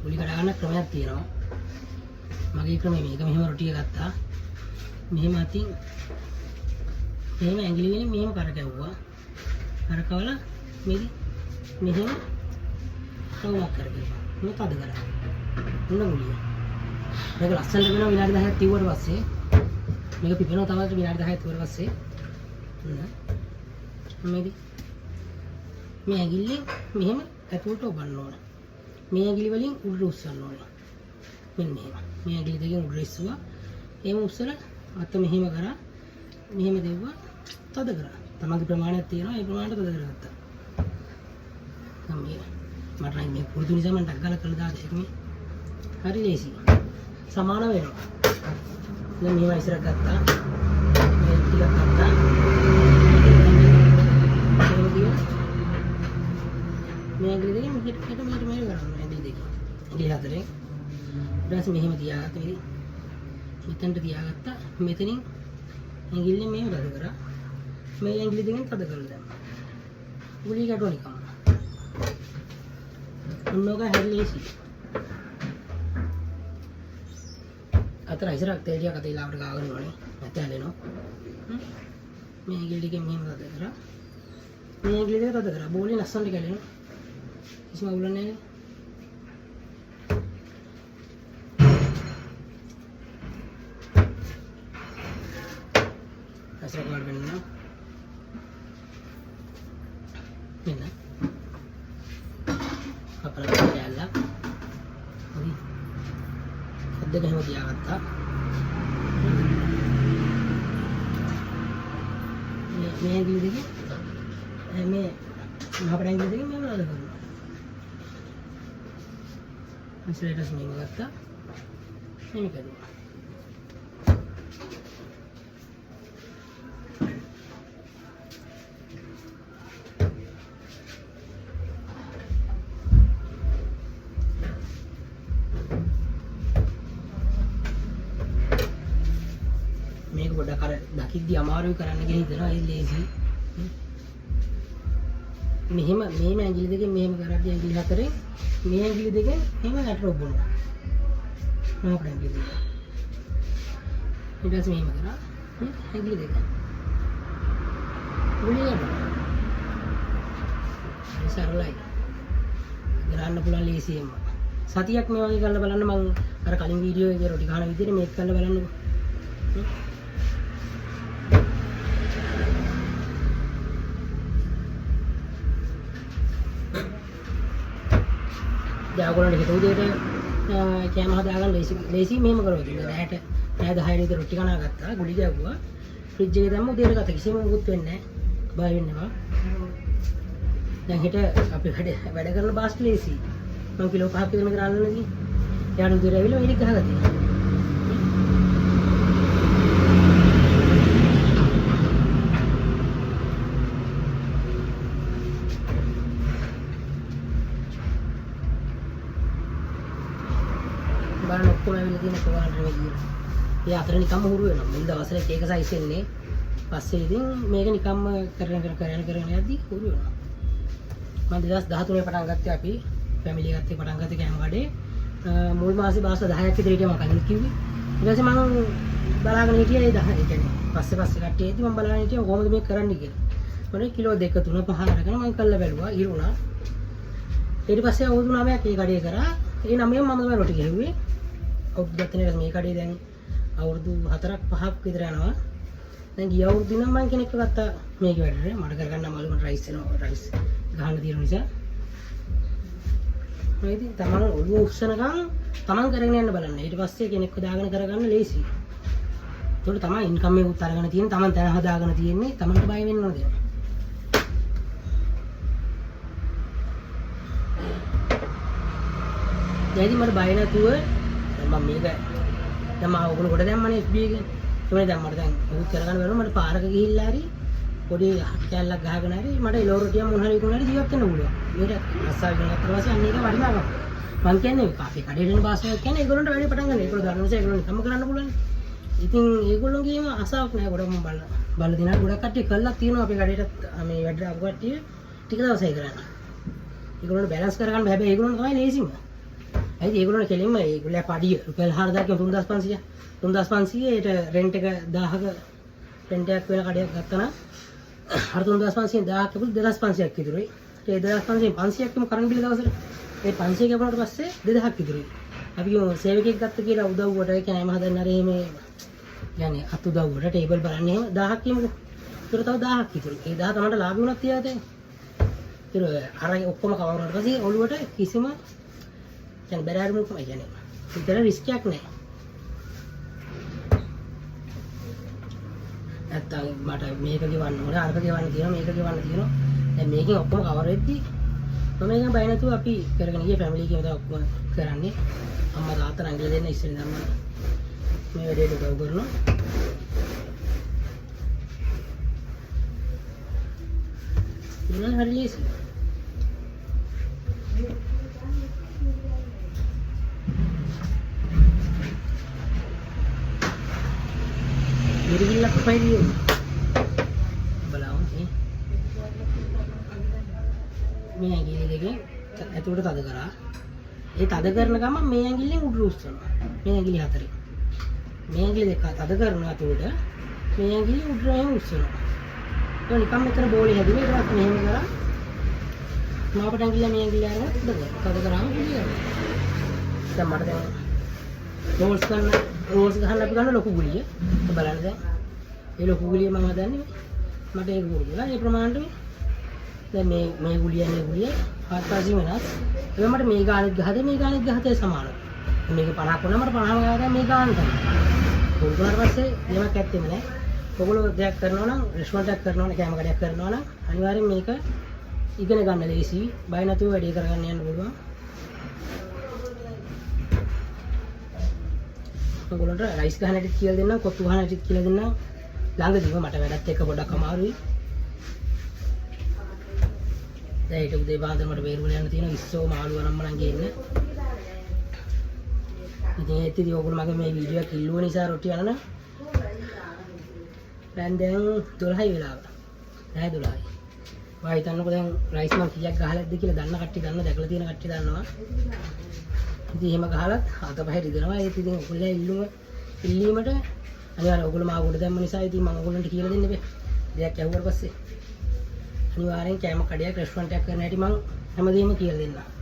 ගුලි කඩ ගන්න ක්‍රමයක් තියෙනවා. මගේ ක්‍රමය මේක. මෙහෙම රොටිය ගත්තා. මෙහෙම අතින් මෙහෙම ඇඟිලි වලින් මෙහෙම කරකැවුවා. කරකවලා මෙහෙම කවුලක් කරගන්නවා. මේ තද කරා. මොන ගුලිය. මේක ලස්සනට වෙනවා විනාඩි 10ක් තියුවට පස්සේ. මේක පිපෙනවා තමයි විනාඩි 10ක් තියුවට පස්සේ. මේ ඇඟිල්ලෙන් මෙහෙම ඇතුළට ඔබන්න ඕන. මේ ඇඟිලි වලින් උඩට උස්සන්න ඕන. මෙන්න මෙහෙම. මේ ඇඟිලි දෙකෙන් උඩට ඉස්සුවා. එහෙම උස්සලා අත මෙහෙම කරා. මෙහෙම දෙවුවා. තද කරා. තමන්ගේ ප්‍රමාණයක් තියෙනවා. ඒ ප්‍රමාණයට තද කරගත්තා. මට මේ පුරුදු නිසා මම ඩක් ගාලා කළා දාලා මේක හරි ලේසි. සමාන වෙනවා. දැන් මේවා ඉස්සරහ ගත්තා. මේ ටික ගත්තා. මේ ඇඟිලි දෙකෙන් මෙහෙට මෙහෙට කරනවා. ඇඟිලි දෙකෙන්. ඇඟිලි හතරෙන්. ඊට පස්සේ මෙහෙම තියාගත්තා. මෙතනට තියාගත්තා. මෙතනින් ඇඟිල්ලෙන් මෙහෙම තද කරා. මේ ඇඟිලි දෙකෙන් තද කරලා දැම්මා. ගුලි කැටුවා නිකන්. උන්නෝක හැරි ලේසි. අතර ඉස්සරහ තේල් ටික අතේ ලාවට ගාගෙන ඕනේ. නැත්නම් හැලෙනවා. මේ ඇඟිලි දෙකෙන් මෙහෙම තද කරා. මේ ඇඟිලි දෙක තද කරා. බෝලේ ලස්සනට ගැලෙනවා. කිසිම අවුලක් නැහැ. අසර වල වෙනවා. මෙන්න. අපලක් කැල්ලක්. හරි. අද්දක හැම තියාගත්තා. මේ ඇඟිලි දෙකේ මේ මහපට ඇඟිලි දෙකේ මෙහෙම නඩ කරනවා. ඉස්සරහට මෙහෙම ගත්තා. මෙහෙම කරුවා. මේක පොඩ්ඩක් අර දකිද්දි අමාරුයි කරන්න කියලා හිතනවා. ඒ ලේසි. මෙහෙම මේ ඇඟිලි දෙකෙන් මෙහෙම කරද්දී ඇඟිලි හතරෙන් මේ ඇඟිලි දෙකෙන් මෙහෙම යට රොබනවා. මොකක්ද ඇඟිලි දෙක. ඊට පස්සේ මෙහෙම කරා. ඇඟිලි දෙක. ගුලියන. සරලයි. ගන්න පුළුවන් ලේසියෙන්ම. සතියක් මේ වගේ කරලා බලන්න. මම අර කලින් වීඩියෝ එකේ රොටි ගහන විදිහට මේක කරලා බලන්නකෝ. ඔයගොල්ලන්ට හිත උදේට කෑම හදාගන්න ලේසි මෙහෙම කරොත් රැයට 10 විතර රොටි කනවා ගත්තා ගුලි ගැව්වා ෆ්‍රිජ් එකේ දැම්ම උදේට ගත්තා කිසිම මුකුත් වෙන්නේ නැහැ බය වෙන්න එපා දැන් හිට අපි වැඩ කරන බාස්ට් ලේසි මම කිලෝ 5ක් විතර මෙතන අල්ලන්න ගිහින් යාට උදේට ඇවිල්ලා මේක ගහගත්තා බලන්න ඔක්කොම ඇවිල්ලා තියෙන කොහොමද මේ කියලා. ඒ අතර නිකම්ම හුරු වෙනවා. මුල් දවසේ එක සයිස් එන්නේ. පස්සේ ඉතින් මේක නිකම්ම කරගෙන යද්දි හුරු වෙනවා. මම 2013 පටන් ගත්තේ අපි ෆැමිලි එකත් එක්ක පටන් ගත්තේ කෑම කඩේ. මුල් මාසේ බාස්ලා 10ක් විතර හිටියා මම කලින් කිව්වේ. ඊට පස්සේ මම බලාගෙන හිටියා ඒ 10 කියන්නේ. පස්සේ කට්ටියදී මම බලාගෙන හිටියා කොහොමද මේක කරන්න කියලා. මොනේ කිලෝ 2 3 5 අරගෙන මම කල්ලා බැලුවා ඉරුණා. ඊට පස්සේ අවුරුදු 9ක් ඒ කඩේ කරා. ඒ 9ම මම තමයි රොටි ගෙවුවේ. අවුරුදු ගත්තනේ මේ කඩේ දැන් අවුරුදු 4ක් 5ක් විතර යනවා. දැන් ගිය අවුරුදු නම් මම කෙනෙක්ව ගත්තා මේක වැඩේ. මට කරගන්න අමාරු මට රයිස් එනවා. රයිස් ගහන්න තියෙන නිසා. මේ ඉතින් තමන් ඔළුව උස්සනකම් තමන් කරගෙන යන්න බලන්න. ඊට පස්සේ කෙනෙක්ව දාගෙන කරගන්න ලේසියි. ඒකට තමයි ඉන්කම් එක උත් අරගෙන තියෙන්නේ. තමන් තන හදාගෙන තියෙන්නේ. තමන්ට බය වෙන්න ඕනේ. දැන් මට බය නැතුව මම මේක දැන් මම ඔයගොල්ලෝ කොට දැම්මනේ FB එකේ. ඒකනේ දැන් මට දැන් උත් කරගන්න බැරුව මට පාරක ගිහිල්ලා හරි පොඩි කැල්ලක් ගහගෙන හරි මට එලෝරටියක් මොන හරි විකුණලා ජීවත් වෙන්න පුළුවන්. මේක අස්සාව ඉගෙන ගත්තා පස්සේ අන්න ඒක වටිනාකම. මම කියන්නේ අපි කඩේට එන බාස්ට් කියන්නේ ඒගොල්ලන්ට වැඩි පටන් ගන්න. ඒගොල්ලෝ දන්න නිසා ඒගොල්ලෝ කම කරන්න පුළුවන්. ඉතින් ඒගොල්ලෝගේම ආසාවක් නෑ ගොඩක් මම බල දිනා ගොඩක් කට්ටිය කළා තියෙනවා අපේ කඩේට මේ වැඩ ආපු කට්ටිය ටික දවසයි කරන්නේ. ඒගොල්ලන්ට බැලන්ස් කරගන්න හැබැයි ඒගොල්ලන් තමයි ලේසිම. ඇයි ඒගොල්ලෝ කෙලින්ම ඒගොල්ලෝ පඩිය රුපියල් 4000 3500 3500ට රෙන්ට් එක 1000ක රෙන්ට් එකක් වෙන කඩයක් ගත්තා නම් අර 3500 1000ක් කපුත් 2500ක් ඉතුරුයි. ඒ 2500 500ක් කිමු කරන්ට් බිල දවසට. ඒ 500 කපුණාට පස්සේ 2000ක් ඉතුරුයි. අපි කියමු සේවකයෙක් ගත්ත කියලා උදව්වට ඒ කෑම හදන්න හරි මේ يعني අත් උදව්වට ටේබල් බලන්නේ එහෙම 1000ක් කියමුකෝ. ඒතර තව 1000ක් ඉතුරුයි. ඒ 1000 තමයි ලාභ වුණත් තියලා තියෙන්නේ. ඒතර අර ඔක්කොම කවර් වුණාට පස්සේ ඔළුවට කිසිම يعني බැරෑරුම් තමයි කියන්නේ. ඒතර රිස්ක් එකක් නැහැ. නැත්තම් මට මේක ගෙවන්න ඕනේ අරක ගෙවන්න තියෙනවා මේක ගෙවන්න තියෙනවා. දැන් මේකෙන් ඔක්කොම කවර් වෙද්දී මම එකෙන් බය නැතුව අපි කරගෙන ගියේ ෆැමිලි එකේම තමයි ඔක්කොම කරන්නේ. අම්මා තාත්තා නංගිලා දෙන්න ඉස්සෙල්ලා මම මේ වැඩේට උදව් කරනවා. ඉතින් හරි ලේසි. Mirip apa ini? Balaun ini. මේ ඇඟිලි දෙකෙන් ඇතුළට තද කරා. ඒ තද කරන ගමන් මේ ඇඟිල්ලෙන් උඩට උස්සනවා. මේ ඇඟිලි හතරේ. මේ ඇඟිලි දෙක තද කරන ඇතුළට මේ ඇඟිලි උඩට උස්සනවා. ඒක නිකන් මෙතන බෝලේ හැදුවේ ඒකත් මෙහෙම කරා. මාපට ඇඟිල්ල මේ ඇඟිල්ල අරගෙන තද කරාම උඩ යනවා. දැන් මට දැන් රෝල්ස් ගහන්න අපි ගන්න ලොකු ගුලිය. බලන්න දැන්. ඒ ලොකු ගුලිය මම හදන්නේ මට ඒක ගුලිය. ඒ ප්‍රමාණයට දැන් මේ ගුලිය හත්පසින් වෙනස්. ඒක මට මේ ගානෙත් ගහතේ සමානයි. මේක 50ක් වුණා මට 50ම ගාලා මේ ගාන තමයි. උන්වහන්සේ පස්සේ මේවක් ඇත්තෙම නෑ. ඔයගොල්ලෝ දෙයක් කරනවා නම් රෙස්ටොරන්ට් එකක් කරනවා නම් කෑම කඩයක් කරනවා නම් අනිවාර්යෙන් මේක ඉගෙන ගන්න ලේසි. බය නැතුව වැඩේ කරගන්න යන්න පුළුවන්. ඔයගොල්ලන්ට රයිස් ගහන හැටි කියලා දෙන්නම්, කොත්තු ගහන හැටි කියලා දෙන්නම්. ළඟදීම මට වැඩත් එක්ක පොඩක් අමාරුයි. දැන් ඊට උදේ පාන්දර මට වේරුවල යන්න තියෙනවා. ඉස්සෝ මාළුවා නම් මනම් ගේන්න. ඉතින් ඒත්දී ඔයගොල්ලෝ මගේ මේ වීඩියෝ එක කිල්ලුව නිසා රොටි යන දැන් 12යි වෙලාව. නැහැ 12යි. ඔයා හිතන්නකෝ දැන් රයිස් මම කීයක් ගහලාද කියලා දන්න කට්ටිය දන්නවා, දැකලා තියෙන කට්ටිය දන්නවා. ඉතින් එහෙම ගහලත් අතපහේ රිදෙනවා. ඒත් ඉතින් ඔයගොල්ලෝ ඉල්ලීමට අනිවාර්යයෙන් ඔයගොල්ලෝ මාව උඩ දැම්ම නිසා ඉතින් මම ඔයගොල්ලන්ට කියලා දෙන්න බෑ. දෙයක් ඇහුවට පස්සේ අනිවාර්යෙන් කෑම කඩයක් රෙස්ටොරන්ට් එකක් කරන්න හැටි මම හැමදේම කියලා දෙන්නම්.